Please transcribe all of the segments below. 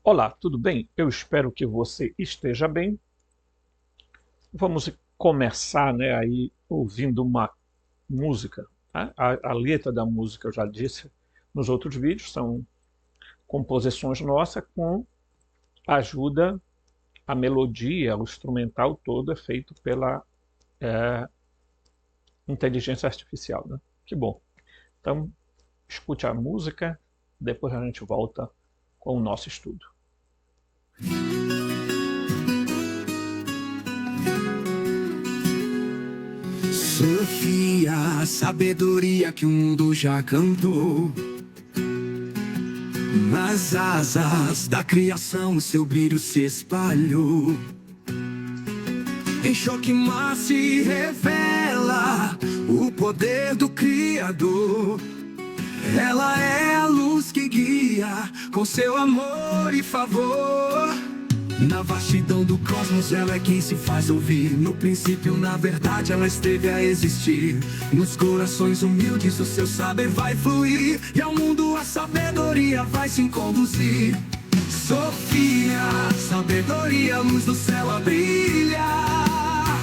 Olá, tudo bem? Eu espero que você esteja bem. Vamos começar, aí ouvindo uma música, tá? A letra da música, eu já disse nos outros vídeos, são composições nossas com ajuda, a melodia, o instrumental todo é feito pela inteligência artificial, né? Que bom. Então, escute a música, depois a gente volta com o nosso estudo. Sofia, sabedoria que o mundo já cantou. Nas asas da criação, seu brilho se espalhou. Em choque mar se revela o poder do Criador. Ela é a luz que guia com seu amor e favor. Na vastidão do cosmos ela é quem se faz ouvir. No princípio, na verdade, ela esteve a existir. Nos corações humildes o seu saber vai fluir, e ao mundo a sabedoria vai se conduzir. Sofia, sabedoria, luz do céu a brilhar.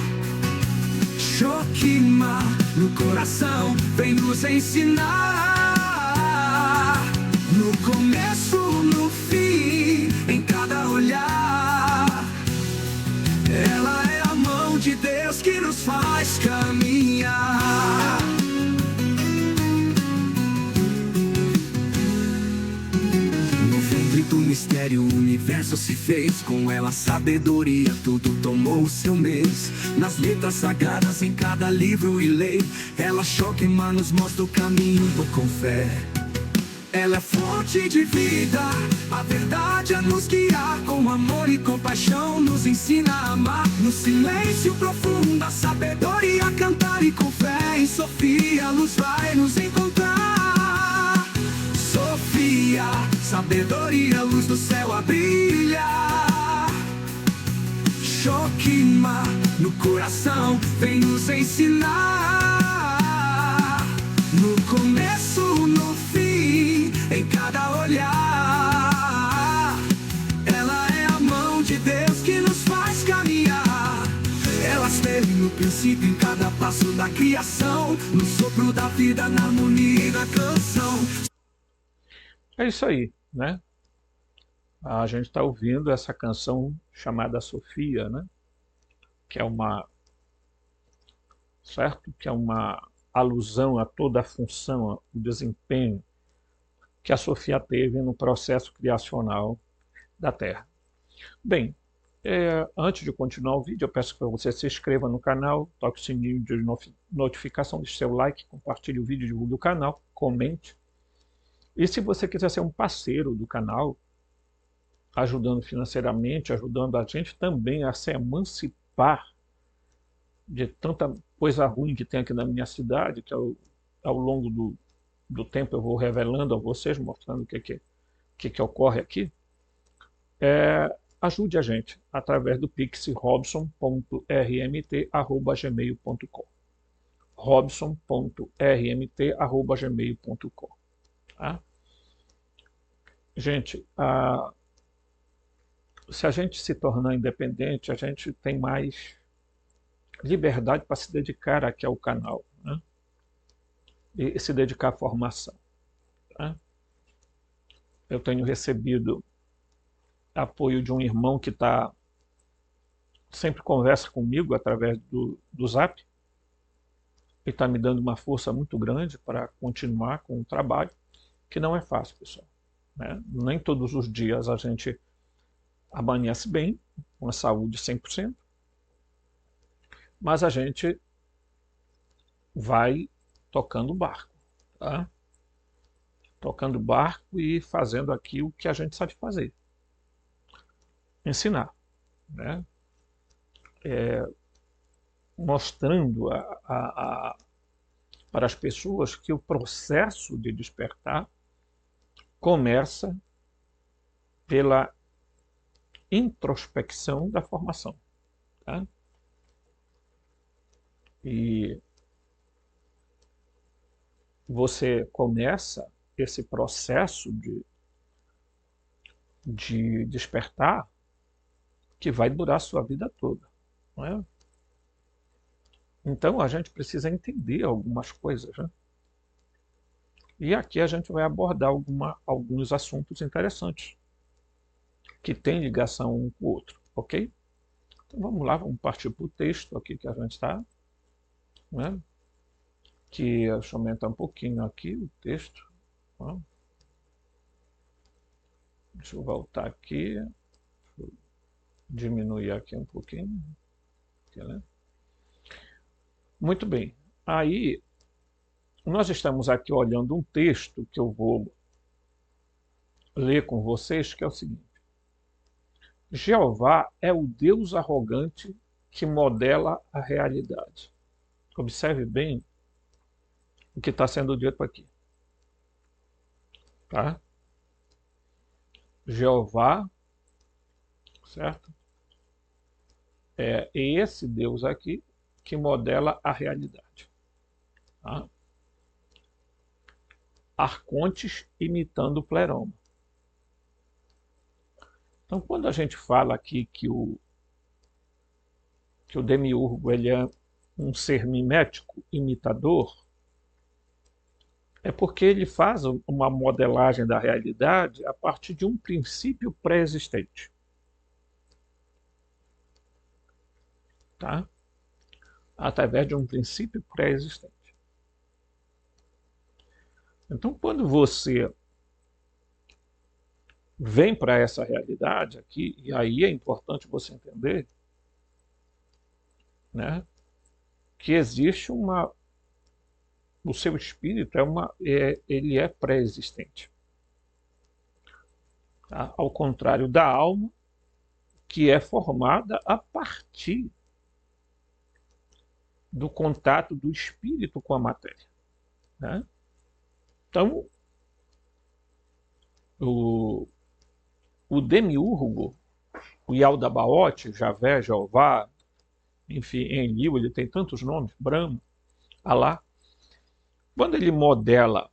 Shokima, no coração, vem nos ensinar. No começo, no fim, em cada olhar. Ela é a mão de Deus que nos faz caminhar. No ventre do mistério o universo se fez. Com ela a sabedoria tudo tomou o seu mês. Nas letras sagradas em cada livro e lei, ela choca e nos mostra o caminho com fé. Ela é fonte de vida, a verdade a nos guiar. Com amor e compaixão nos ensina a amar. No silêncio profundo a sabedoria a cantar. E com fé em Sofia a luz vai nos encontrar. Sofia, sabedoria, luz do céu a brilhar. Shokima, no coração vem nos ensinar. No começo, no fim, em cada olhar. Ela é a mão de Deus que nos faz caminhar. Ela esteve no princípio em cada passo da criação. No sopro da vida, na harmonia e na canção. É isso aí, né? A gente está ouvindo essa canção chamada Sofia, né? Que é uma, certo? Que é uma alusão a toda a função, o desempenho que a Sofia teve no processo criacional da Terra. Bem, antes de continuar o vídeo, eu peço que você se inscreva no canal, toque o sininho de notificação, deixe seu like, compartilhe o vídeo, divulgue o canal, comente. E se você quiser ser um parceiro do canal, ajudando financeiramente, ajudando a gente também a se emancipar de tanta coisa ruim que tem aqui na minha cidade, que ao longo do tempo eu vou revelando a vocês, mostrando o que ocorre aqui, ajude a gente através do pix robson.rmt@gmail.com robson.rmt@gmail.com, tá? Gente, se a gente se tornar independente, a gente tem mais liberdade para se dedicar aqui ao canal, né? E se dedicar à formação, tá? Eu tenho recebido apoio de um irmão que sempre conversa comigo através do Zap e está me dando uma força muito grande para continuar com o trabalho, que não é fácil, pessoal, né? Nem todos os dias a gente amanhece bem, com a saúde 100%, mas a gente vai tocando o barco, tá? Tocando o barco e fazendo aqui o que a gente sabe fazer. Ensinar, né? Mostrando para as pessoas que o processo de despertar começa pela introspecção da formação, tá? E você começa esse processo de despertar que vai durar a sua vida toda, não é? Então a gente precisa entender algumas coisas, né? E aqui a gente vai abordar alguns assuntos interessantes que têm ligação um com o outro, ok? Então vamos lá, vamos partir para o texto aqui que a gente está, né? Que deixa eu aumentar um pouquinho aqui o texto. Ó. Deixa eu voltar aqui, diminuir aqui um pouquinho. Aqui, né? Muito bem. Aí nós estamos aqui olhando um texto que eu vou ler com vocês, que é o seguinte: Jeová é o Deus arrogante que modela a realidade. Observe bem o que está sendo dito aqui. Tá? Jeová, certo? É esse Deus aqui que modela a realidade. Tá? Arcontes imitando Pleroma. Então, quando a gente fala aqui que o demiurgo ele é um ser mimético, imitador, é porque ele faz uma modelagem da realidade a partir de um princípio pré-existente. Tá? Através de um princípio pré-existente. Então, quando você vem para essa realidade aqui, e aí é importante você entender, né, que existe o seu espírito ele é pré-existente. Tá? Ao contrário da alma, que é formada a partir do contato do espírito com a matéria. Né? Então, o demiurgo, o Yaldabaoth, Javé, Jeová, enfim, Enlil, ele tem tantos nomes, Brahma, Alá. Quando ele modela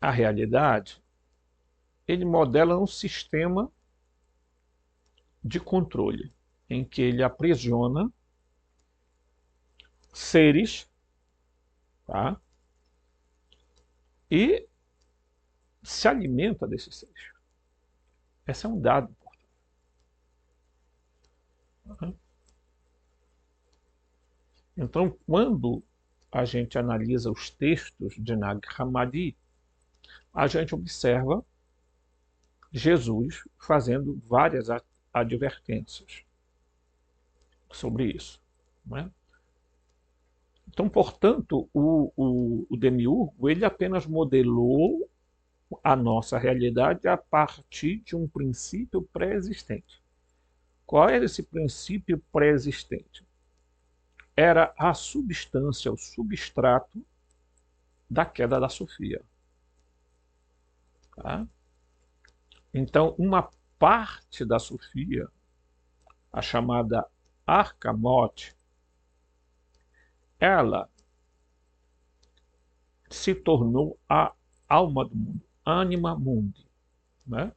a realidade, ele modela um sistema de controle, em que ele aprisiona seres, tá? E se alimenta desses seres. Esse é um dado importante. Então, quando a gente analisa os textos de Nag Hammadi, a gente observa Jesus fazendo várias advertências sobre isso. Não é? Então, portanto, o demiurgo ele apenas modelou a nossa realidade a partir de um princípio pré-existente. Qual era esse princípio pré-existente? Era a substância, o substrato da queda da Sofia. Tá? Então, uma parte da Sofia, a chamada Arcamote, ela se tornou a alma do mundo, anima mundi. Né?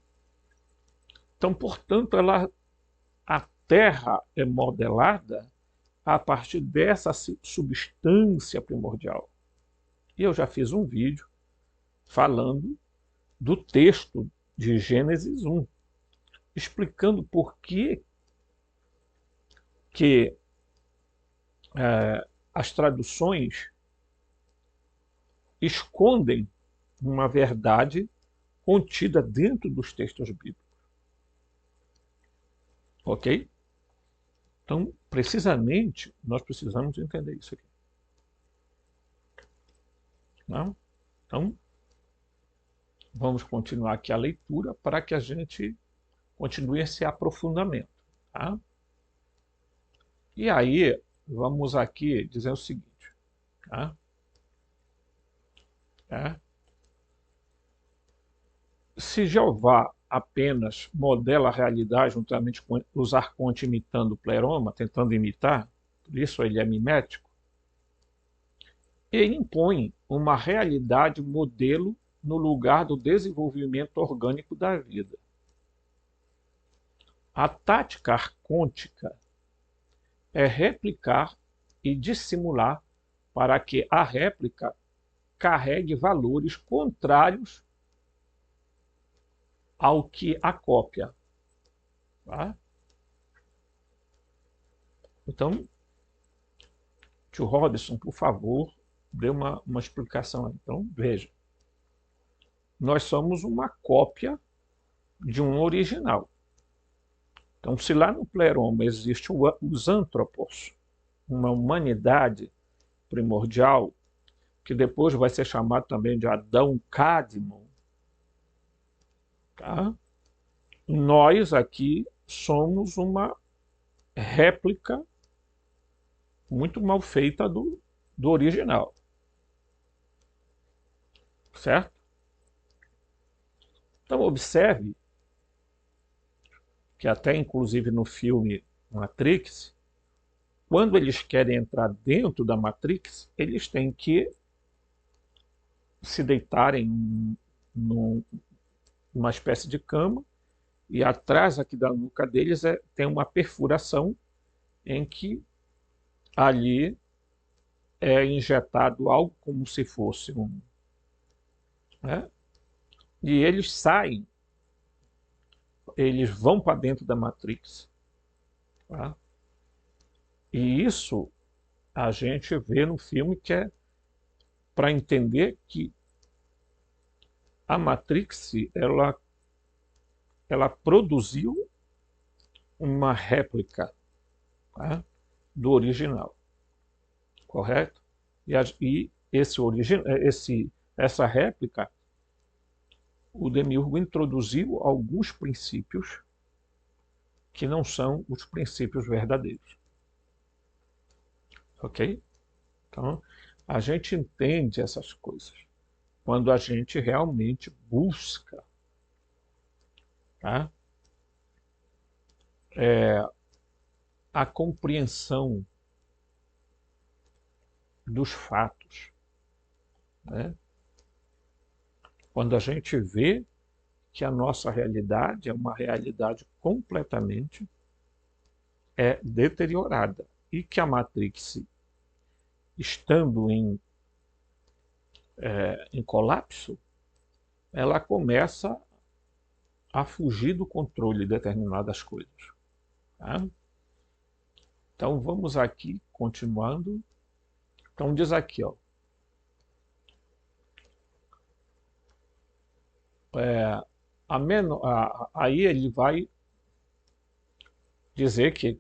Então, portanto, a Terra é modelada a partir dessa substância primordial. E eu já fiz um vídeo falando do texto de Gênesis 1, explicando por que as traduções escondem uma verdade contida dentro dos textos bíblicos. Ok? Então, precisamente, nós precisamos entender isso aqui. Não? Então, vamos continuar aqui a leitura para que a gente continue esse aprofundamento. Tá? E aí, vamos aqui dizer o seguinte. Tá? Se Jeová apenas modela a realidade juntamente com os arcontes imitando o Pleroma, tentando imitar, por isso ele é mimético, ele impõe uma realidade modelo no lugar do desenvolvimento orgânico da vida. A tática arcôntica é replicar e dissimular para que a réplica carregue valores contrários ao que a cópia. Tá? Então, tio Robson, por favor, dê uma explicação aí. Então, veja. Nós somos uma cópia de um original. Então, se lá no Pleroma existe os antropos, uma humanidade primordial, que depois vai ser chamado também de Adão Cadmon, tá? Nós aqui somos uma réplica muito mal feita do original. Certo? Então, observe que até inclusive no filme Matrix, quando eles querem entrar dentro da Matrix, eles têm que se deitarem numa espécie de cama, e atrás aqui da nuca deles tem uma perfuração em que ali é injetado algo como se fosse né? E eles saem, eles vão para dentro da Matrix. Tá? E isso a gente vê no filme, que é para entender que a Matrix ela produziu uma réplica, tá? Do original, correto? E essa réplica, o Demiurgo introduziu alguns princípios que não são os princípios verdadeiros. Ok? Então, a gente entende essas coisas quando a gente realmente busca, tá? A compreensão dos fatos, né? Quando a gente vê que a nossa realidade é uma realidade completamente deteriorada, e que a Matrix, estando em colapso, ela começa a fugir do controle de determinadas coisas. Tá? Então vamos aqui, continuando. Então diz aqui, ó. Aí ele vai dizer que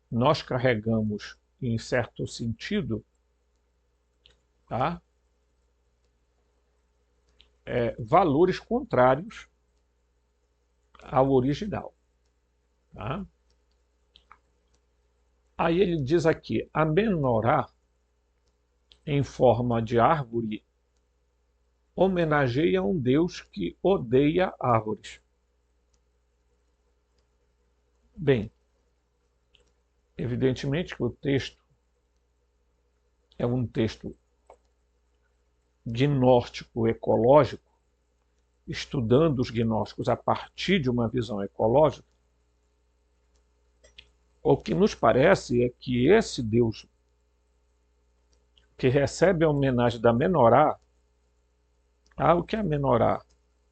nós carregamos, em certo sentido, tá? Valores contrários ao original. Tá? Aí ele diz aqui, a menorá, em forma de árvore, homenageia um Deus que odeia árvores. Bem, evidentemente que o texto é um texto gnóstico ecológico, estudando os gnósticos a partir de uma visão ecológica. O que nos parece é que esse Deus que recebe a homenagem da menorá, o que é a menorá?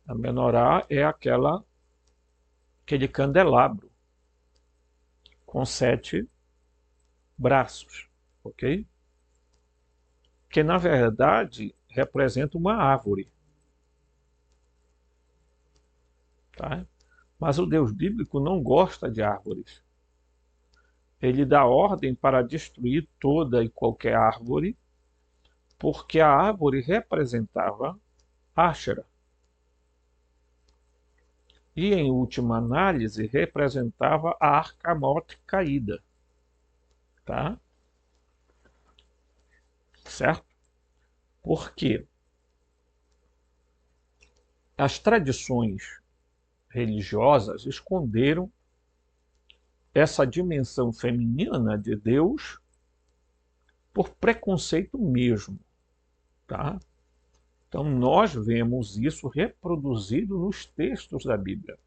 A menorá é aquele candelabro com 7 braços, ok? Que na verdade representa uma árvore. Tá? Mas o Deus bíblico não gosta de árvores. Ele dá ordem para destruir toda e qualquer árvore, porque a árvore representava Áshera. E, em última análise, representava a Arcamote caída. Tá? Certo? Porque as tradições religiosas esconderam essa dimensão feminina de Deus por preconceito mesmo. Tá? Então nós vemos isso reproduzido nos textos da Bíblia.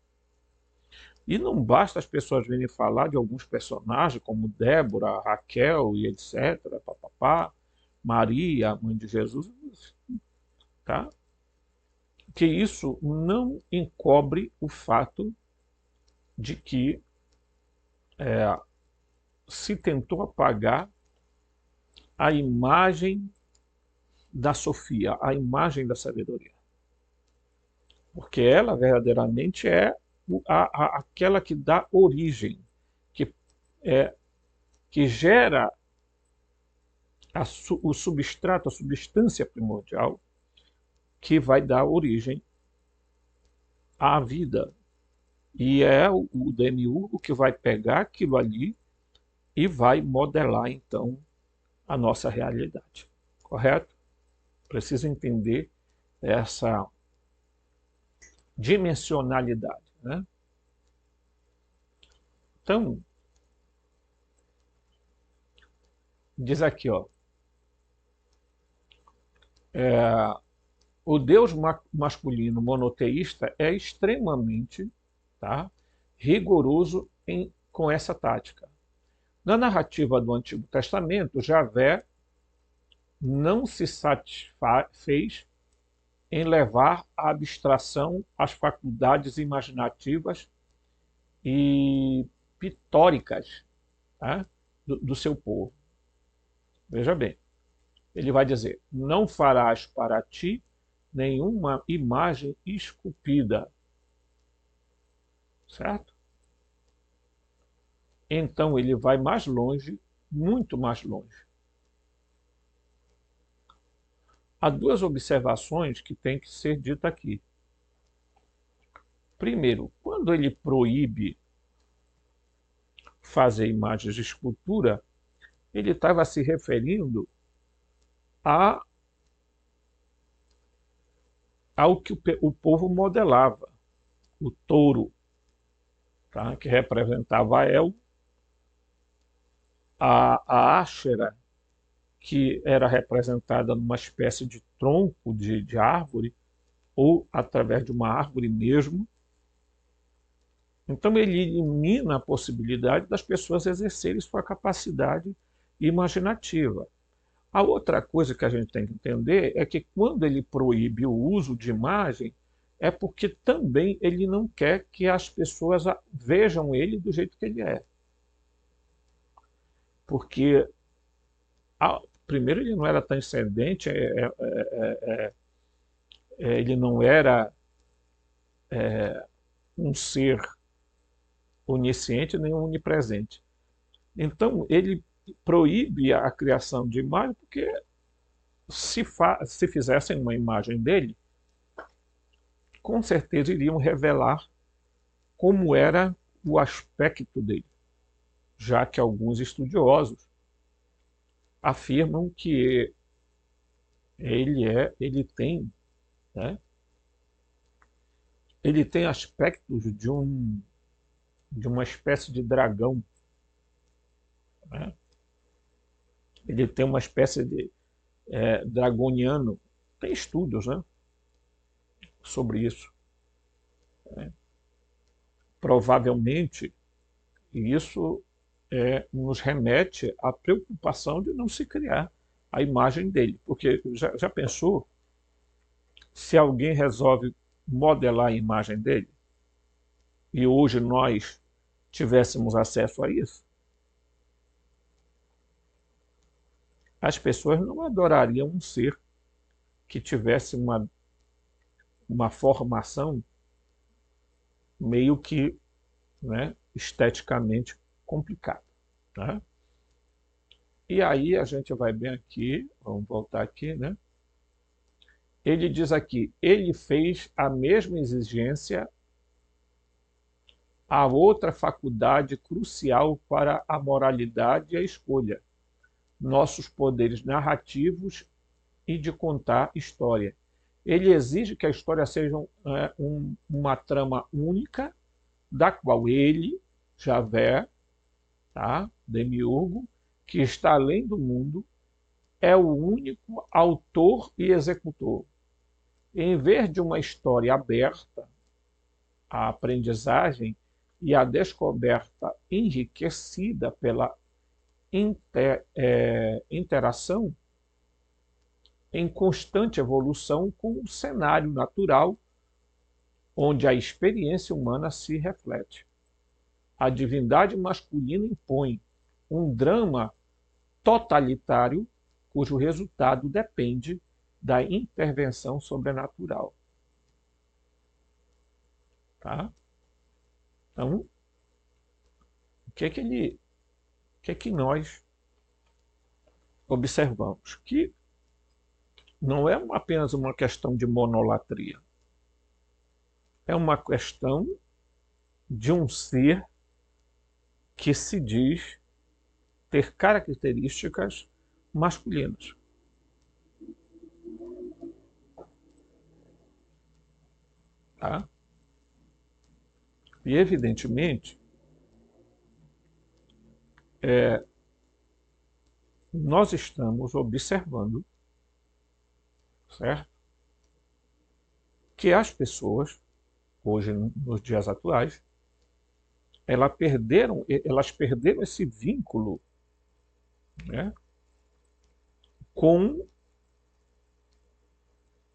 E não basta as pessoas virem falar de alguns personagens, como Débora, Raquel e etc., papapá, Maria, a mãe de Jesus, tá? Que isso não encobre o fato de que se tentou apagar a imagem da Sofia, a imagem da sabedoria. Porque ela verdadeiramente é aquela que dá origem, que gera o substrato, a substância primordial, que vai dar origem à vida. E é o demiurgo que vai pegar aquilo ali e vai modelar, então, a nossa realidade. Correto? Preciso entender essa dimensionalidade, né? Então, diz aqui, ó, o Deus masculino monoteísta é extremamente, tá, rigoroso com essa tática. Na narrativa do Antigo Testamento, Javé não se satisfez em levar à abstração as faculdades imaginativas e pitóricas, tá, do seu povo. Veja bem, ele vai dizer: não farás para ti nenhuma imagem esculpida. Certo? Então ele vai mais longe, muito mais longe. Há duas observações que têm que ser ditas aqui. Primeiro, quando ele proíbe fazer imagens de escultura, ele estava se referindo ao que o povo modelava. O touro, tá, que representava El, a Áshera, que era representada numa espécie de tronco de árvore, ou através de uma árvore mesmo. Então ele elimina a possibilidade das pessoas exercerem sua capacidade imaginativa. A outra coisa que a gente tem que entender é que quando ele proíbe o uso de imagem, é porque também ele não quer que as pessoas vejam ele do jeito que ele é. Porque, primeiro, ele não era transcendente, ele não era um ser onisciente nem onipresente. Então, ele proíbe a criação de imagem, porque se fizessem uma imagem dele, com certeza iriam revelar como era o aspecto dele, já que alguns estudiosos afirmam que ele tem, né, ele tem aspectos de uma espécie de dragão, né? Ele tem uma espécie de dragoniano. Tem estudos, né, sobre isso. Provavelmente, isso nos remete à preocupação de não se criar a imagem dele. Porque já pensou se alguém resolve modelar a imagem dele e hoje nós tivéssemos acesso a isso? As pessoas não adorariam um ser que tivesse uma formação meio que, né, esteticamente complicada, né? E aí a gente vai bem aqui, vamos voltar aqui, né? Ele diz aqui: ele fez a mesma exigência a outra faculdade crucial para a moralidade e a escolha, nossos poderes narrativos e de contar história. Ele exige que a história seja uma trama única, da qual ele, Javé, tá, Demiurgo, que está além do mundo, é o único autor e executor. Em vez de uma história aberta à aprendizagem, e a descoberta enriquecida pela interação em constante evolução com o cenário natural onde a experiência humana se reflete. A divindade masculina impõe um drama totalitário cujo resultado depende da intervenção sobrenatural. Tá? Então, o que é que nós observamos? Que não é apenas uma questão de monolatria. É uma questão de um ser que se diz ter características masculinas. Tá? E, evidentemente, nós estamos observando, certo? Que as pessoas, hoje, nos dias atuais, elas perderam esse vínculo, né, com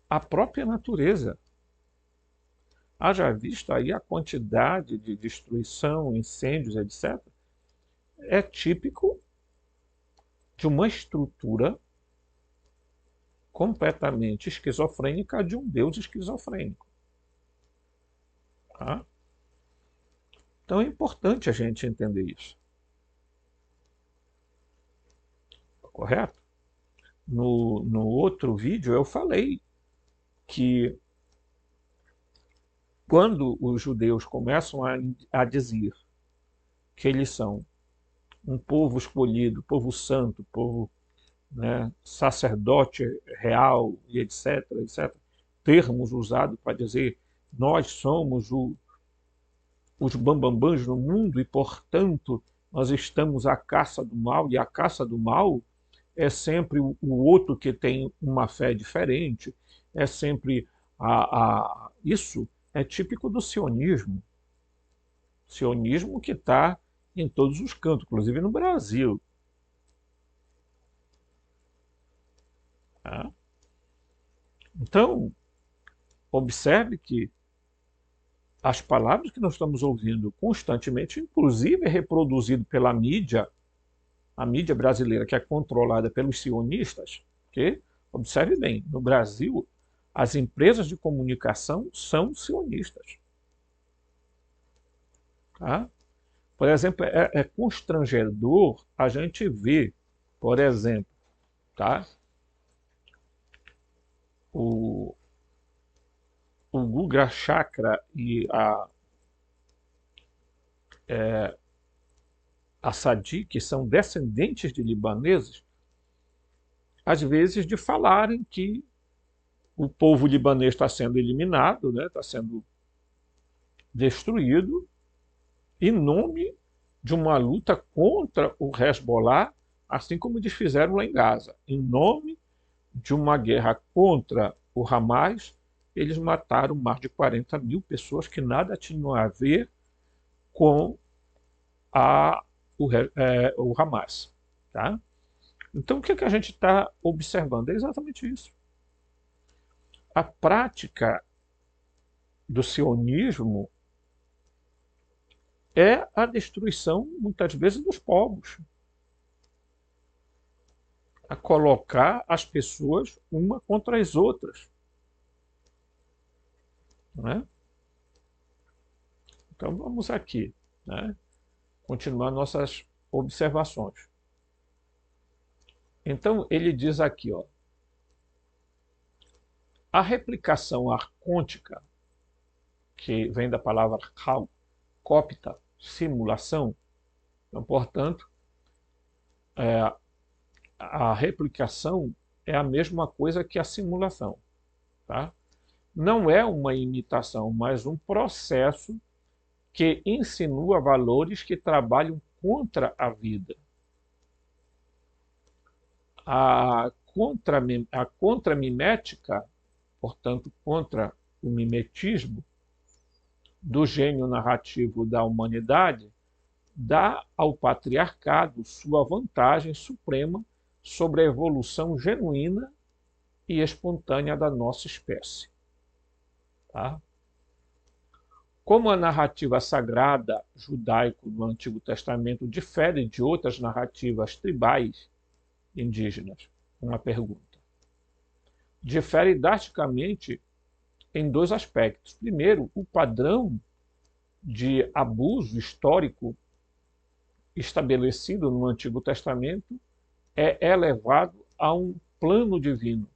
a própria natureza. Haja vista aí a quantidade de destruição, incêndios, etc. É típico de uma estrutura completamente esquizofrênica de um Deus esquizofrênico. Tá? Então é importante a gente entender isso. Correto? No outro vídeo eu falei que quando os judeus começam a dizer que eles são um povo escolhido, povo santo, povo, né, sacerdote real e etc., termos usados para dizer nós somos os bambambãs no mundo e, portanto, nós estamos à caça do mal, e a caça do mal é sempre o outro que tem uma fé diferente, é sempre isso é típico do sionismo. Sionismo que está em todos os cantos, inclusive no Brasil. Tá? Então, observe que as palavras que nós estamos ouvindo constantemente, inclusive é reproduzido pela mídia, a mídia brasileira que é controlada pelos sionistas, que, observe bem, no Brasil, as empresas de comunicação são sionistas. Tá? Por exemplo, é constrangedor a gente ver, por exemplo, tá? o Guga Chakra e a Sadi, que são descendentes de libaneses, às vezes de falarem que o povo libanês está sendo eliminado, né, está sendo destruído, em nome de uma luta contra o Hezbollah, assim como eles fizeram lá em Gaza. Em nome de uma guerra contra o Hamas, eles mataram mais de 40 mil pessoas que nada tinham a ver com o Hamas. Tá? Então, o que a gente está observando? É exatamente isso. A prática do sionismo é a destruição, muitas vezes, dos povos. A colocar as pessoas uma contra as outras. Não é? Então, vamos aqui, né, continuar nossas observações. Então, ele diz aqui, ó, a replicação arcôntica, que vem da palavra cópita, simulação, então, portanto, a replicação é a mesma coisa que a simulação. Tá? Não é uma imitação, mas um processo que insinua valores que trabalham contra a vida. A contramimética, portanto, contra o mimetismo, do gênio narrativo da humanidade, dá ao patriarcado sua vantagem suprema sobre a evolução genuína e espontânea da nossa espécie. Tá? Como a narrativa sagrada judaico do Antigo Testamento difere de outras narrativas tribais indígenas? Uma pergunta. Difere drasticamente em dois aspectos. Primeiro, o padrão de abuso histórico estabelecido no Antigo Testamento é elevado a um plano divino,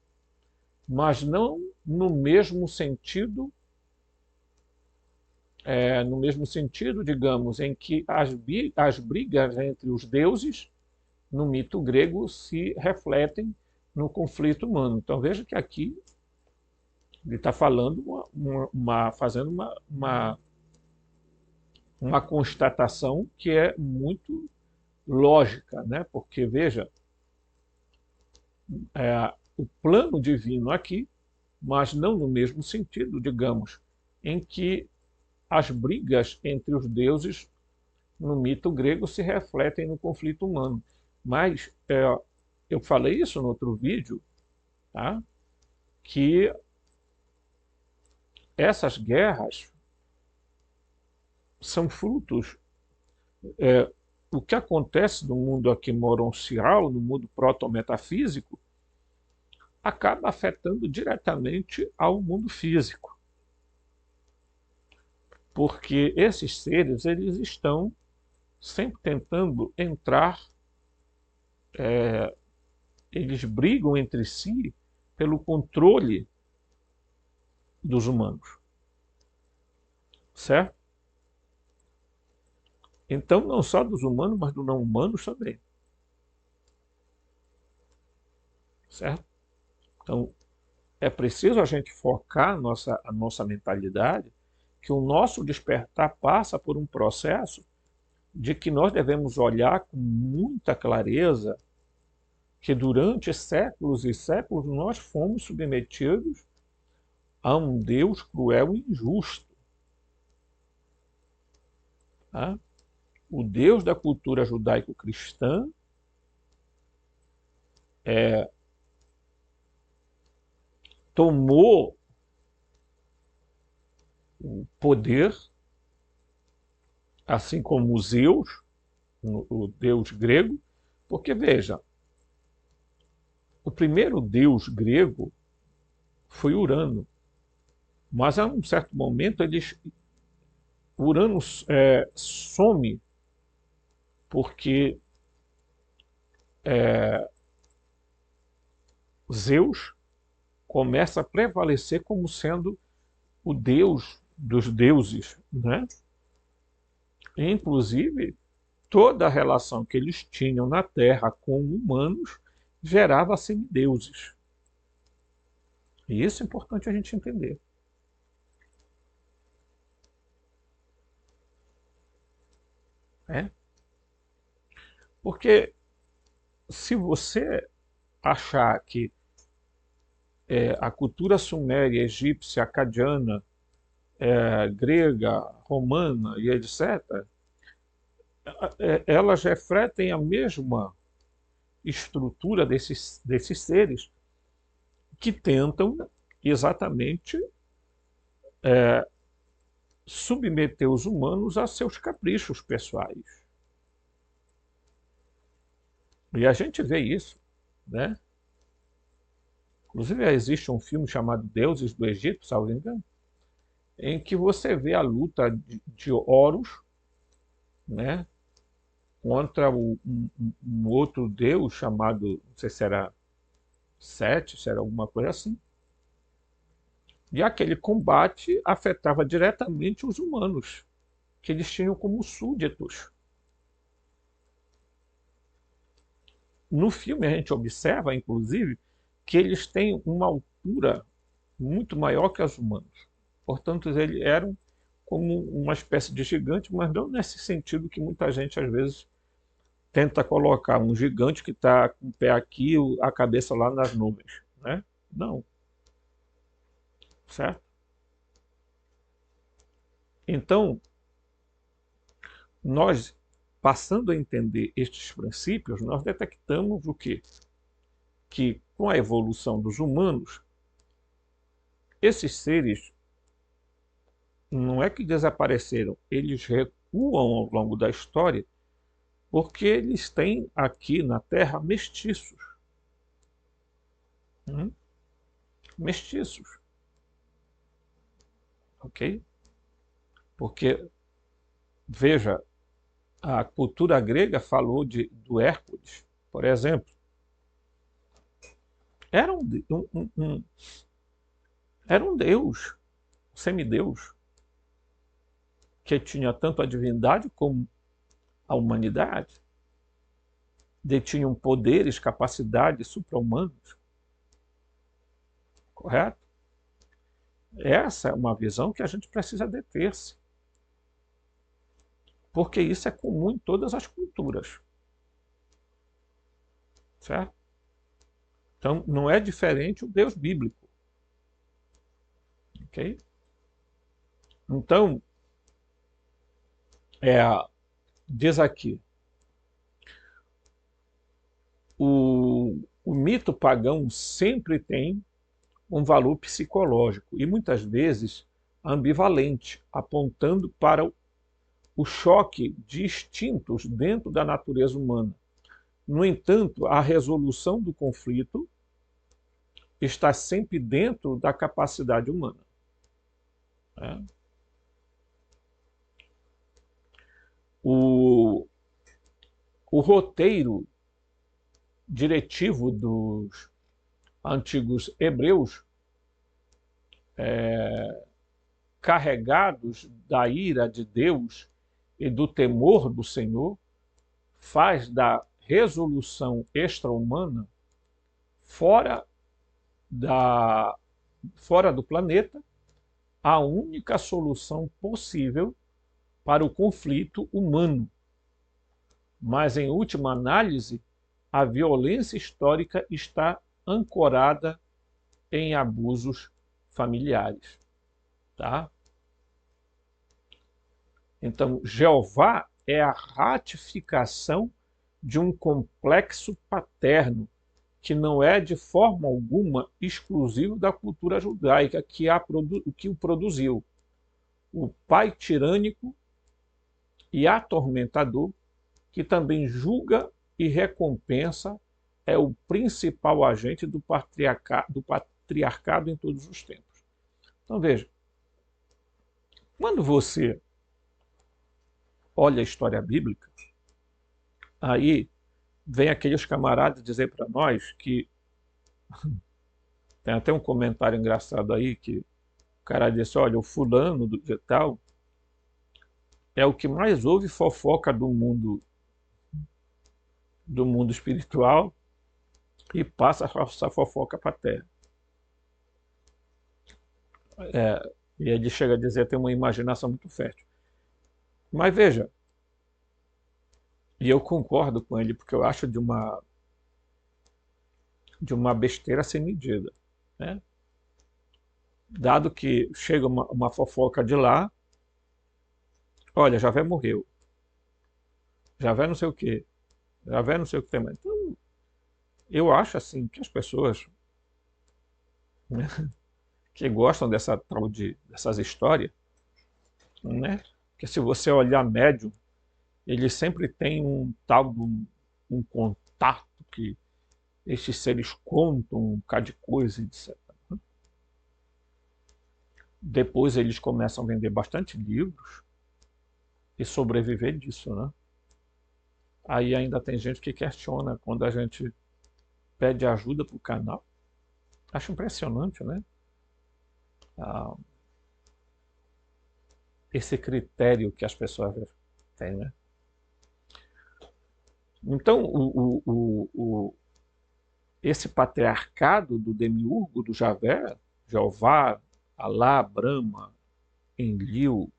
mas não no mesmo sentido, digamos, em que as brigas entre os deuses no mito grego se refletem no conflito humano. Então veja que aqui ele está falando fazendo uma constatação que é muito lógica, né? Porque veja, o plano divino aqui, mas não no mesmo sentido, digamos, em que as brigas entre os deuses no mito grego se refletem no conflito humano. Mas eu falei isso no outro vídeo, tá? Que essas guerras são frutos. O que acontece no mundo aquimoronциal, no mundo proto-metafísico, acaba afetando diretamente ao mundo físico. Porque esses seres eles estão sempre tentando entrar, eles brigam entre si pelo controle dos humanos. Certo? Então, não só dos humanos, mas dos não humanos também. Certo? Então, é preciso a gente focar a nossa mentalidade, que o nosso despertar passa por um processo de que nós devemos olhar com muita clareza que durante séculos e séculos nós fomos submetidos a um Deus cruel e injusto. Tá? O Deus da cultura judaico-cristã tomou o poder, assim como os Zeus, o deus grego, porque, veja, o primeiro deus grego foi Urano, mas a um certo momento Urano some, porque Zeus começa a prevalecer como sendo o deus dos deuses, né? E, inclusive, toda a relação que eles tinham na Terra com humanos gerava semideuses. E isso é importante a gente entender. Porque se você achar que a cultura suméria, egípcia, acadiana, grega, romana e etc., elas refletem a mesma estrutura desses seres que tentam exatamente submeter os humanos a seus caprichos pessoais. E a gente vê isso, né? Inclusive existe um filme chamado Deuses do Egito, salvo engano, em que você vê a luta de Horus, né, contra um outro deus chamado, não sei se era Sete, se era alguma coisa assim. E aquele combate afetava diretamente os humanos, que eles tinham como súditos. No filme a gente observa, inclusive, que eles têm uma altura muito maior que os humanos. Portanto, eles eram como uma espécie de gigante, mas não nesse sentido que muita gente, às vezes, tenta colocar um gigante que está com o pé aqui, a cabeça lá nas nuvens, né? Não. Certo? Então, nós, passando a entender estes princípios, nós detectamos o quê? Que com a evolução dos humanos, esses seres não é que desapareceram, eles recuam ao longo da história, porque eles têm aqui na Terra mestiços. Mestiços. Ok? Porque, veja, a cultura grega falou do Hércules, por exemplo. Era era um deus, um semideus, que tinha tanto a divindade como a humanidade. Detinham poderes, capacidades supra-humanos. Correto? Essa é uma visão que a gente precisa deter-se. Porque isso é comum em todas as culturas. Certo? Então, não é diferente o Deus bíblico. Ok? Então, diz aqui, o mito pagão sempre tem um valor psicológico e muitas vezes ambivalente, apontando para o choque de instintos dentro da natureza humana. No entanto, a resolução do conflito está sempre dentro da capacidade humana. O roteiro diretivo dos antigos hebreus, carregados da ira de Deus e do temor do Senhor, faz da resolução extra-humana fora do planeta a única solução possível para o conflito humano. Mas, em última análise, a violência histórica está ancorada em abusos familiares. Tá? Então, Jeová é a ratificação de um complexo paterno que não é de forma alguma exclusivo da cultura judaica que o produziu. O pai tirânico e atormentador, que também julga e recompensa, é o principal agente do patriarcado em todos os tempos. Então veja, quando você olha a história bíblica, aí vem aqueles camaradas dizer para nós que tem até um comentário engraçado aí que o cara disse, olha, o fulano do tal é o que mais ouve fofoca do mundo espiritual e passa essa fofoca para a terra. E ele chega a dizer que tem uma imaginação muito fértil. Mas veja, e eu concordo com ele, porque eu acho de uma besteira sem medida. Né? Dado que chega uma fofoca de lá, olha, Javé morreu, Javé não sei o quê, Javé não sei o que tem mais. Então, eu acho assim que as pessoas, né, que gostam dessas histórias, né, que se você olhar médium, ele sempre tem um um contato que esses seres contam um bocado de coisa, etc. Depois eles começam a vender bastante livros e sobreviver disso, né? Aí ainda tem gente que questiona quando a gente pede ajuda para o canal. Acho impressionante, né? Esse critério que as pessoas têm, né? Então, esse patriarcado do demiurgo, do Javé, Jeová, Alá, Brahma, Enlil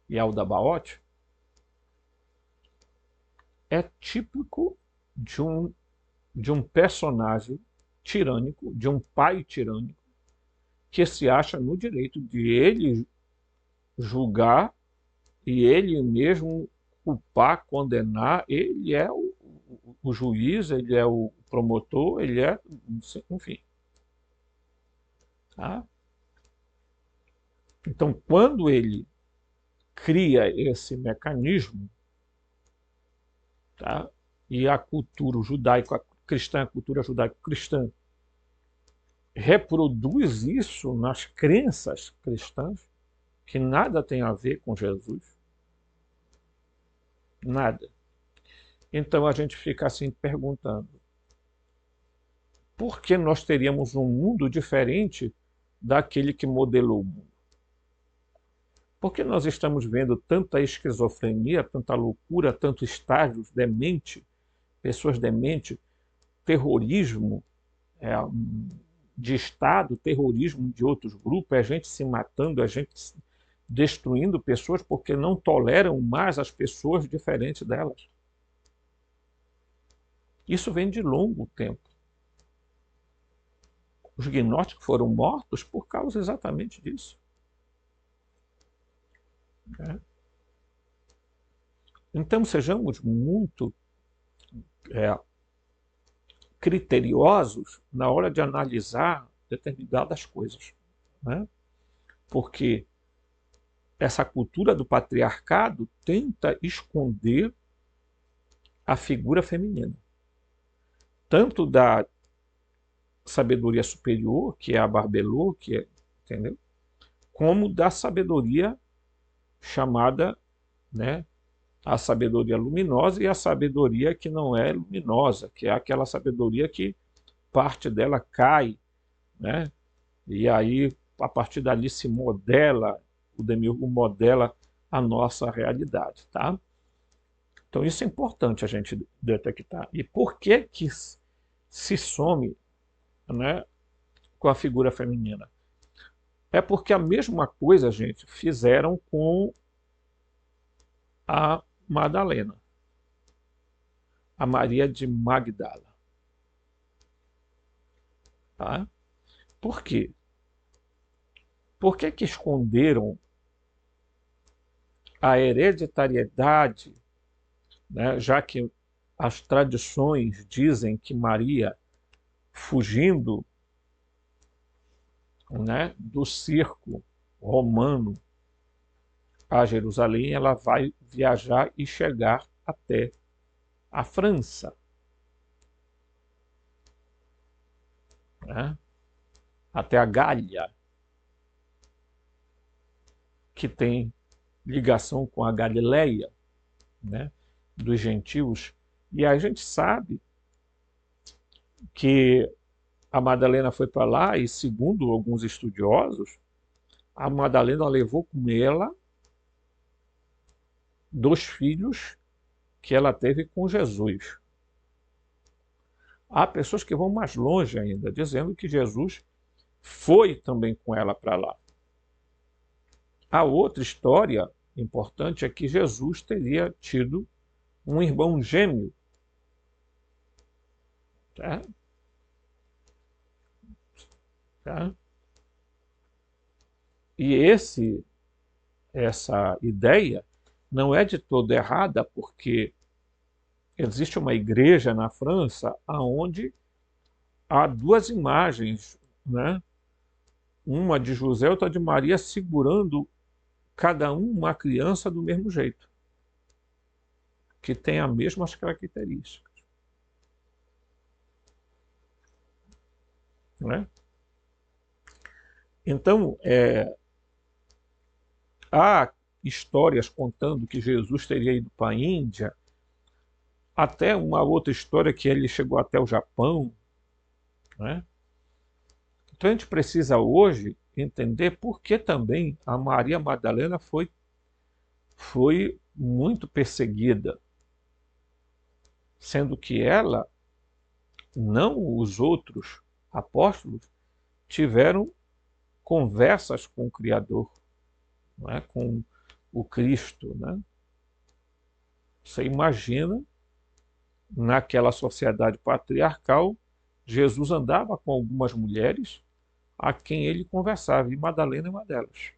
e Aldabaoth, é típico de um personagem tirânico, de um pai tirânico, que se acha no direito de ele julgar e ele mesmo culpar, condenar, ele é o juiz, ele é o promotor, ele é, enfim. Tá? Então, quando ele cria esse mecanismo, tá? E a cultura judaico-cristã, a cultura judaico-cristã, reproduz isso nas crenças cristãs, que nada tem a ver com Jesus, nada. Então a gente fica assim perguntando, por que nós teríamos um mundo diferente daquele que modelou o mundo? Por que nós estamos vendo tanta esquizofrenia, tanta loucura, tantos estágios demente, pessoas dementes, terrorismo de Estado, terrorismo de outros grupos, a gente se matando, a gente destruindo pessoas porque não toleram mais as pessoas diferentes delas? Isso vem de longo tempo. Os gnósticos foram mortos por causa exatamente disso. Então, sejamos muito criteriosos na hora de analisar determinadas coisas, né? Porque essa cultura do patriarcado tenta esconder a figura feminina, tanto da sabedoria superior, que é a Barbelô, entendeu? Como da sabedoria chamada, né, a sabedoria luminosa e a sabedoria que não é luminosa, que é aquela sabedoria que parte dela cai, né? E aí, a partir dali, se modela, o demiurgo modela a nossa realidade, tá? Então isso é importante a gente detectar. E por que se some, né, com a figura feminina? É porque a mesma coisa, gente, fizeram com a Madalena, a Maria de Magdala. Tá? Por quê? Por que esconderam a hereditariedade, né, já que as tradições dizem que Maria, fugindo, né, do circo romano a Jerusalém, ela vai viajar e chegar até a França, né, até a Gália, que tem ligação com a Galileia, né, dos gentios. E a gente sabe que a Madalena foi para lá e, segundo alguns estudiosos, a Madalena levou com ela 2 filhos que ela teve com Jesus. Há pessoas que vão mais longe ainda, dizendo que Jesus foi também com ela para lá. A outra história importante é que Jesus teria tido um irmão gêmeo. Tá? Tá? E essa ideia não é de todo errada, porque existe uma igreja na França onde há 2 imagens, né? Uma de José e outra de Maria, segurando cada uma criança do mesmo jeito, que tem as mesmas características. Né? Então, há histórias contando que Jesus teria ido para a Índia, até uma outra história que ele chegou até o Japão. Né? Então a gente precisa hoje entender por que também a Maria Madalena foi muito perseguida, sendo que ela, não os outros apóstolos, tiveram conversas com o Criador, né, com o Cristo. Né? Você imagina, naquela sociedade patriarcal, Jesus andava com algumas mulheres a quem ele conversava, e Madalena é uma delas.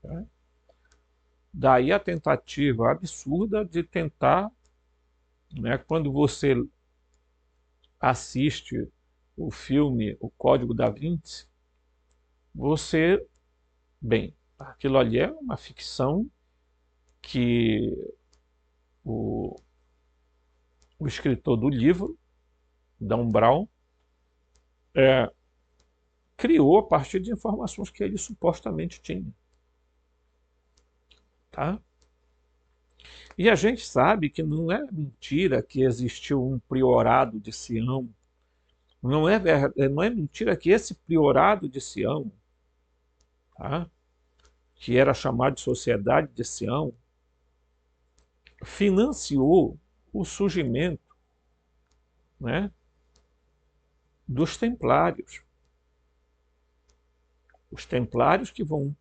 Né? Daí a tentativa absurda de tentar, né, quando você assiste o filme O Código da Vinci, você, bem, aquilo ali é uma ficção que o, o escritor do livro, Dan Brown, criou a partir de informações que ele supostamente tinha. Tá? E a gente sabe que não é mentira que existiu um priorado de Sião. Não é mentira que esse priorado de Sião, tá? Que era chamado de Sociedade de Sião, financiou o surgimento, né, dos templários. Os templários que vão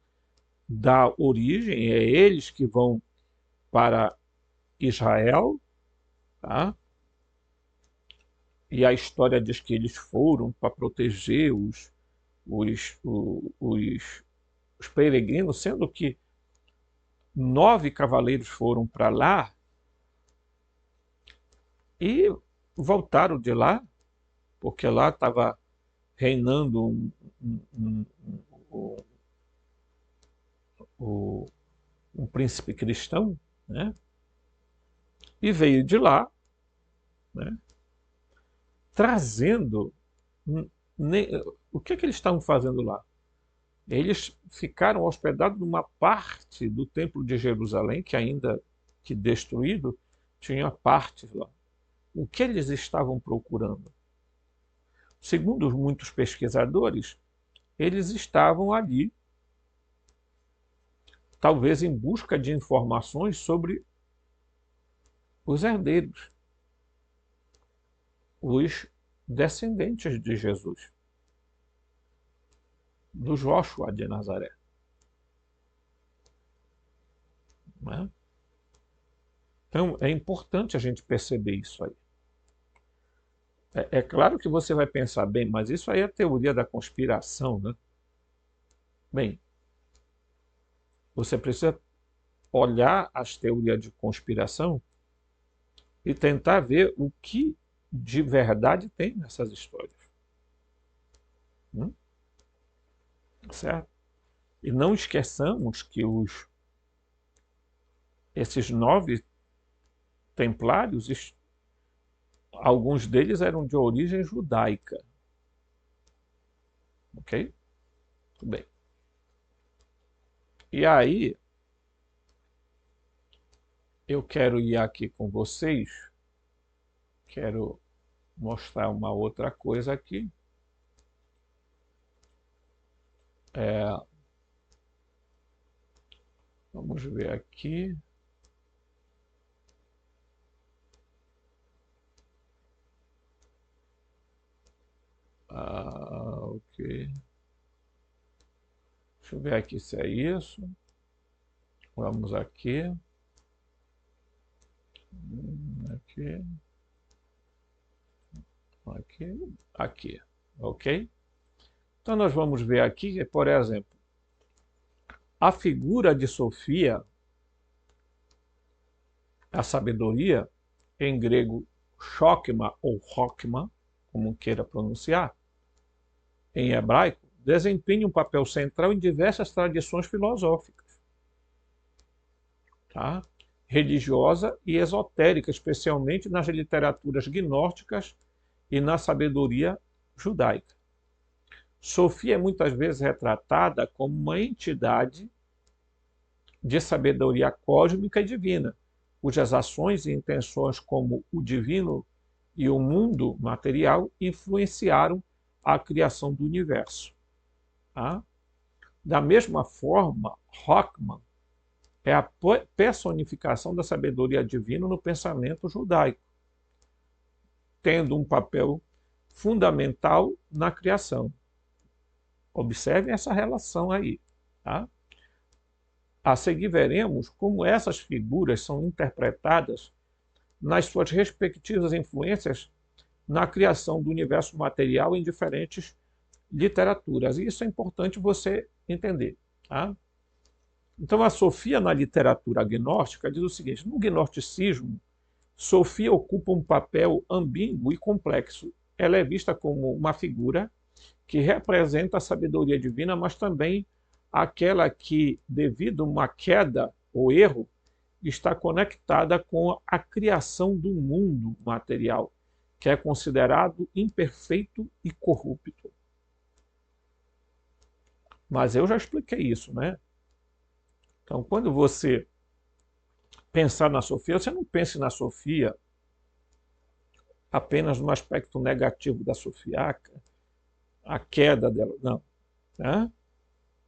dar origem, é eles que vão para Israel, tá? E a história diz que eles foram para proteger os peregrinos, sendo que 9 cavaleiros foram para lá e voltaram de lá, porque lá estava reinando um príncipe cristão, né? E veio de lá, né, trazendo... O que eles estavam fazendo lá? Eles ficaram hospedados numa parte do Templo de Jerusalém, que ainda que destruído, tinha partes lá. O que eles estavam procurando? Segundo muitos pesquisadores, eles estavam ali, talvez em busca de informações sobre os herdeiros, os descendentes de Jesus, do Joshua de Nazaré. Né? Então, é importante a gente perceber isso aí. É claro que você vai pensar, bem, mas isso aí é a teoria da conspiração, né? Bem, você precisa olhar as teorias de conspiração e tentar ver o que de verdade tem nessas histórias. Certo? E não esqueçamos que esses 9 templários, alguns deles eram de origem judaica. Ok? Tudo bem. E aí, eu quero ir aqui com vocês, quero mostrar uma outra coisa aqui. Vamos ver aqui. Ok. Deixa eu ver aqui se é isso. Vamos aqui. Aqui. Aqui. Aqui. Ok? Então nós vamos ver aqui, por exemplo, a figura de Sofia, a sabedoria, em grego chokma ou chokma, como queira pronunciar, em hebraico, desempenha um papel central em diversas tradições filosóficas, tá? Religiosa e esotérica, especialmente nas literaturas gnósticas e na sabedoria judaica. Sofia é muitas vezes retratada como uma entidade de sabedoria cósmica e divina, cujas ações e intenções como o divino e o mundo material influenciaram a criação do universo. Tá? Da mesma forma, Rockman é a personificação da sabedoria divina no pensamento judaico, tendo um papel fundamental na criação. Observem essa relação aí. Tá? A seguir veremos como essas figuras são interpretadas nas suas respectivas influências na criação do universo material em diferentes literaturas. E isso é importante você entender. Tá? Então, a Sofia, na literatura gnóstica, diz o seguinte: no gnosticismo, Sofia ocupa um papel ambíguo e complexo. Ela é vista como uma figura que representa a sabedoria divina, mas também aquela que, devido a uma queda ou erro, está conectada com a criação do mundo material, que é considerado imperfeito e corrupto. Mas eu já expliquei isso, né? Então, quando você pensar na Sofia, você não pense na Sofia apenas no aspecto negativo da Sofia, a queda dela, não. Né?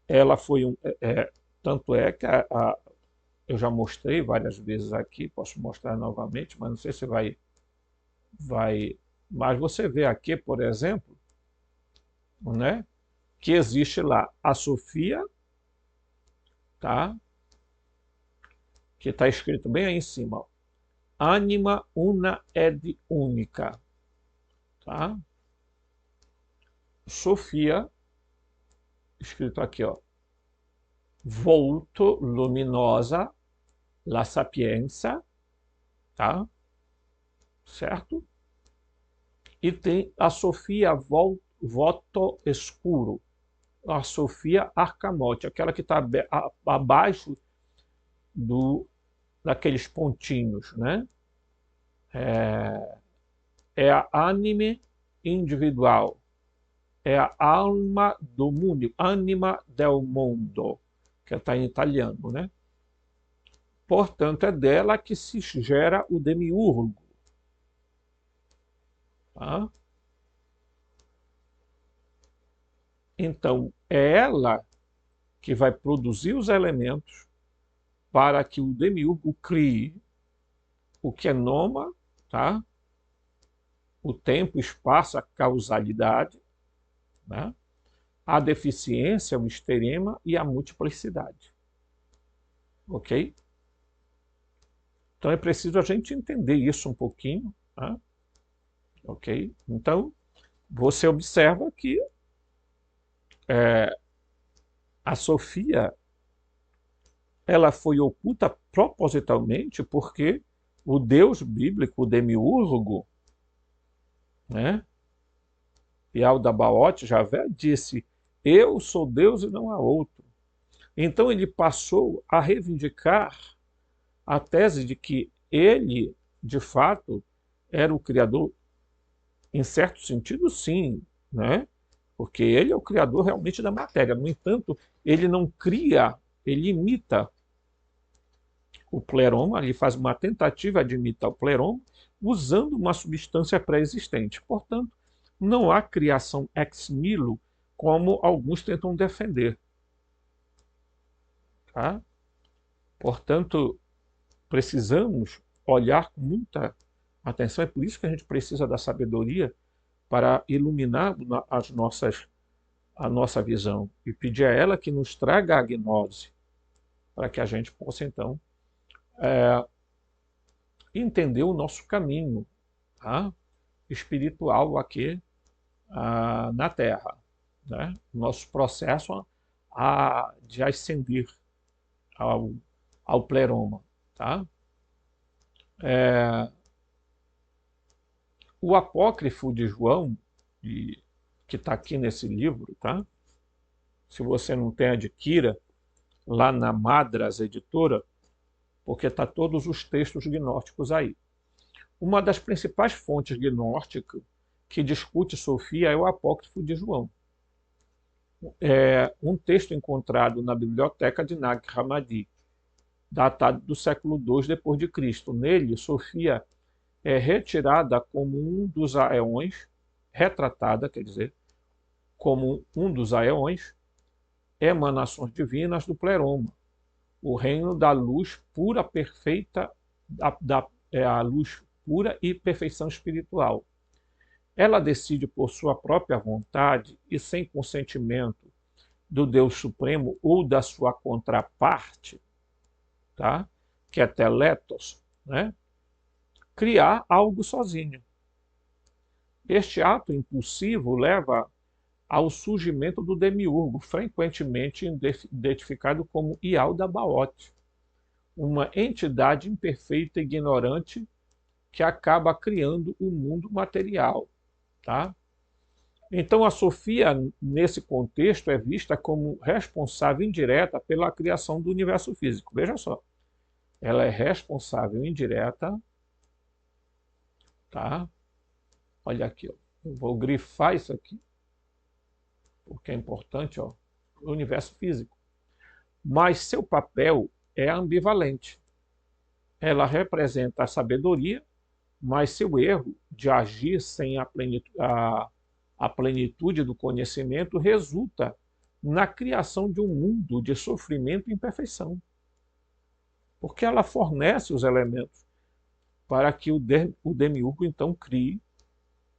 Ela foi tanto é que eu já mostrei várias vezes aqui, posso mostrar novamente, mas não sei se vai. Mas você vê aqui, por exemplo, né, que existe lá a Sofia, tá? Que está escrito bem aí em cima, ó, Anima una ed unica, tá? Sofia, escrito aqui, ó, volto luminosa, la sapienza, tá? Certo? E tem a Sofia voto escuro, a Sofia arcamote, aquela que está abaixo daqueles pontinhos, né? É a anime individual, é a alma do mundo, anima del mondo, que está em italiano, né? Portanto, é dela que se gera o demiurgo. Tá? Então, é ela que vai produzir os elementos para que o demiurgo crie o que é noma, tá? O tempo, o espaço, a causalidade, né? A deficiência, o esterema e a multiplicidade. Ok? Então é preciso a gente entender isso um pouquinho. Tá? Ok? Então, você observa que a Sofia ela foi oculta propositalmente porque o Deus bíblico, o demiurgo, né? Yaldabaoth, Javé, disse: eu sou Deus e não há outro. Então ele passou a reivindicar a tese de que ele, de fato, era o Criador, em certo sentido, sim, né? Porque ele é o Criador realmente da matéria. No entanto, ele não cria, ele imita o pleroma, ele faz uma tentativa de imitar o pleroma, usando uma substância pré-existente. Portanto, não há criação ex nihilo, como alguns tentam defender. Tá? Portanto, precisamos olhar com muita atenção, é por isso que a gente precisa da sabedoria para iluminar a nossa visão e pedir a ela que nos traga a gnose, para que a gente possa, então, entender o nosso caminho, tá? Espiritual aqui na Terra, né? Nosso processo de ascender ao pleroma. Tá? O apócrifo de João, que está aqui nesse livro, tá? Se você não tem, adquira lá na Madras Editora, porque está todos os textos gnósticos aí. Uma das principais fontes gnósticas que discute Sofia é o apócrifo de João. É um texto encontrado na biblioteca de Nag Hammadi, datado do século II depois de Cristo. Nele, Sofia é retirada como um dos aeões, retratada, quer dizer, como um dos aeões, emanações divinas do pleroma, o reino da luz pura, perfeita, a luz pura e perfeição espiritual. Ela decide por sua própria vontade e sem consentimento do Deus Supremo ou da sua contraparte, tá? Que é teletos, né? Criar algo sozinho. Este ato impulsivo leva ao surgimento do demiurgo, frequentemente identificado como Yaldabaoth, uma entidade imperfeita e ignorante que acaba criando o mundo material. Tá? Então, a Sofia, nesse contexto, é vista como responsável indireta pela criação do universo físico. Veja só, ela é responsável indireta, tá? Olha aqui, ó. Eu vou grifar isso aqui, porque é importante, ó, o universo físico. Mas seu papel é ambivalente. Ela representa a sabedoria, mas seu erro de agir sem a plenitude do conhecimento resulta na criação de um mundo de sofrimento e imperfeição. Porque ela fornece os elementos para que o demiurgo então crie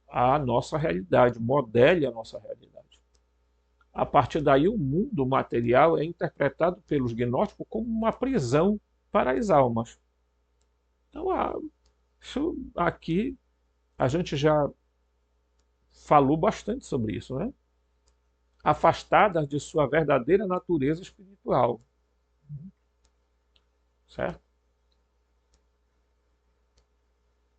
a nossa realidade, modele a nossa realidade. A partir daí, o mundo material é interpretado pelos gnósticos como uma prisão para as almas. Então, isso aqui a gente já falou bastante sobre isso, né? Afastadas de sua verdadeira natureza espiritual. Certo?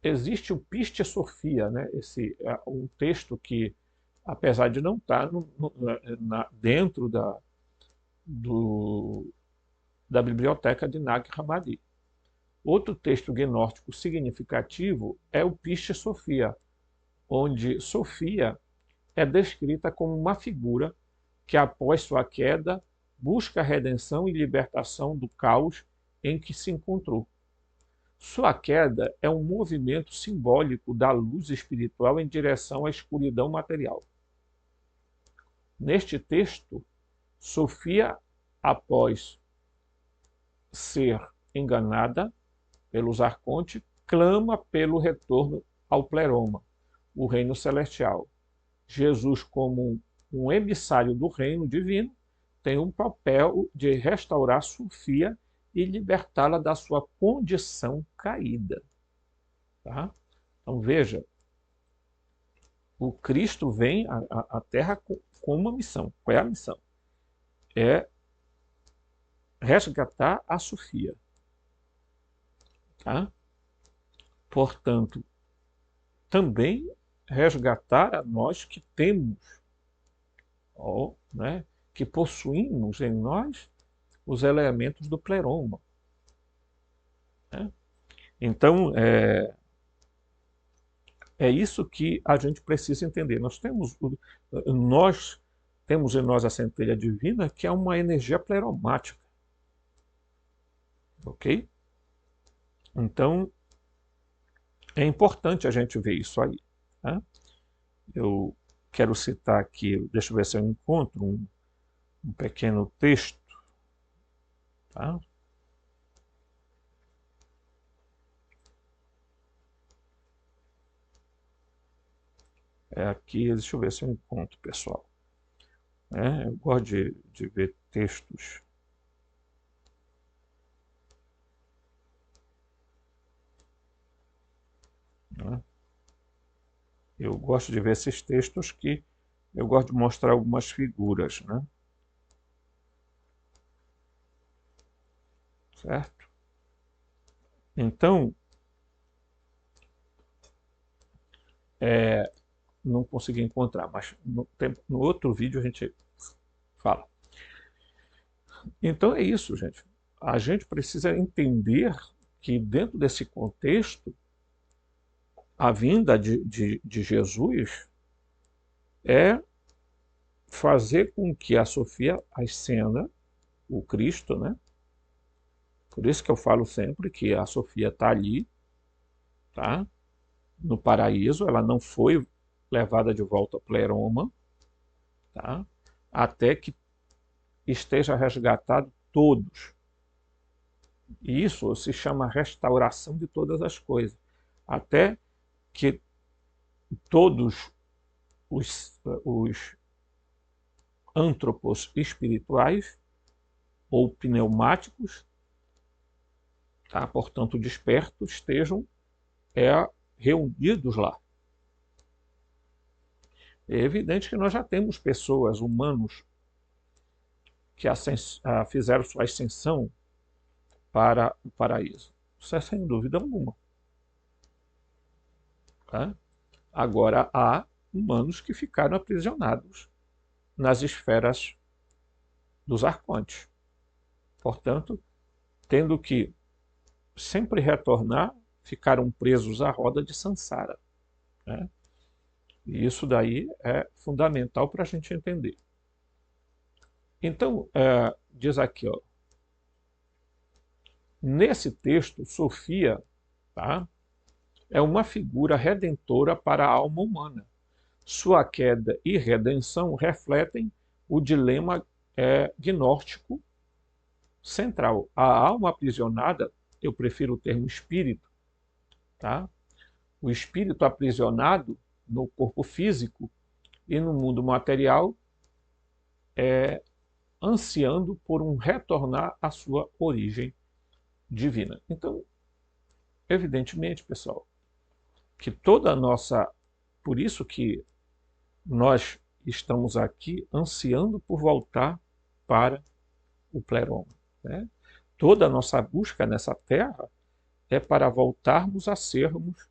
Existe o Pistia Sophia, né? Esse é um texto que, apesar de não estar dentro da biblioteca de Nag Hammadi. Outro texto gnóstico significativo é o Pistia Sophia, onde Sofia é descrita como uma figura que, após sua queda, busca a redenção e libertação do caos em que se encontrou. Sua queda é um movimento simbólico da luz espiritual em direção à escuridão material. Neste texto, Sofia, após ser enganada pelos arcontes, clama pelo retorno ao pleroma, o reino celestial. Jesus, como um emissário do reino divino, tem um papel de restaurar Sofia e libertá-la da sua condição caída. Tá? Então veja, o Cristo vem à Terra com uma missão. Qual é a missão? É resgatar a Sofia. Tá? Portanto, também resgatar a nós que temos, né, que possuímos em nós os elementos do pleroma. Né? Então, é isso que a gente precisa entender. Nós temos em nós a centelha divina, que é uma energia pleromática. Ok? Então, é importante a gente ver isso aí. Tá? Eu quero citar aqui, deixa eu ver se eu encontro um pequeno texto. Tá? É aqui, deixa eu ver se eu encontro, pessoal. Eu gosto de ver textos. Né? Eu gosto de ver esses textos que eu gosto de mostrar algumas figuras. Né? Certo? Então, não consegui encontrar, mas no outro vídeo a gente fala. Então é isso, gente. A gente precisa entender que dentro desse contexto, a vinda de Jesus é fazer com que a Sofia ascenda, o Cristo, né? Por isso que eu falo sempre que a Sofia está ali, tá? No paraíso, ela não foi levada de volta ao pleroma, tá? Até que esteja resgatado todos. E isso se chama restauração de todas as coisas. Até que todos os antropos espirituais ou pneumáticos, tá? Portanto despertos, estejam reunidos lá. É evidente que nós já temos pessoas, humanos, que fizeram sua ascensão para o paraíso. Isso é sem dúvida alguma. Tá? Agora, há humanos que ficaram aprisionados nas esferas dos arcontes. Portanto, tendo que sempre retornar, ficaram presos à roda de Sansara. Né? E isso daí é fundamental para a gente entender. Então, diz aqui, ó, nesse texto, Sofia, tá, é uma figura redentora para a alma humana. Sua queda e redenção refletem o dilema gnóstico central. A alma aprisionada, eu prefiro o termo espírito, tá? O espírito aprisionado no corpo físico e no mundo material ansiando por um retornar à sua origem divina. Então, evidentemente, pessoal, que toda a nossa... Por isso que nós estamos aqui ansiando por voltar para o pleroma. Né? Toda a nossa busca nessa terra é para voltarmos a sermos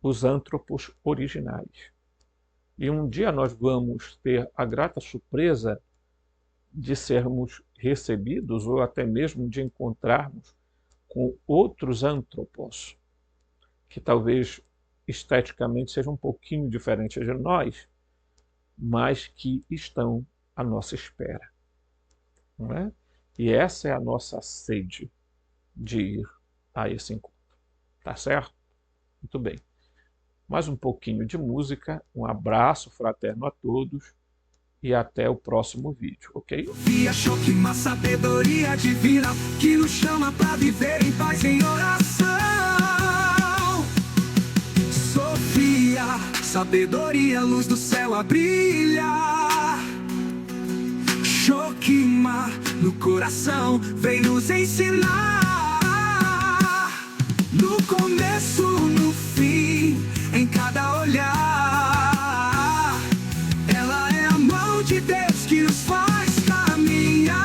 os antropos originais. E um dia nós vamos ter a grata surpresa de sermos recebidos ou até mesmo de encontrarmos com outros antropos, que talvez esteticamente sejam um pouquinho diferentes de nós, mas que estão à nossa espera. Não é? E essa é a nossa sede de ir a esse encontro. Tá certo? Muito bem. Mais um pouquinho de música, um abraço fraterno a todos e até o próximo vídeo, ok? Sofia, choque, uma sabedoria divina que nos chama para viver em paz em oração. Sofia, sabedoria, luz do céu a brilhar. Choquima, no coração, vem nos ensinar. No começo, no fim, em cada olhar, ela é a mão de Deus que nos faz caminhar.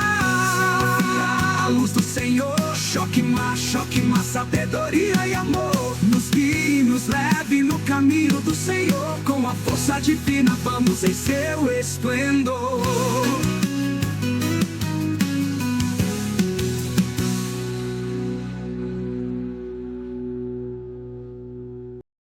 A luz do Senhor, choquima, sabedoria e amor, nos guie, nos leve no caminho do Senhor. Com a força divina vamos em seu esplendor.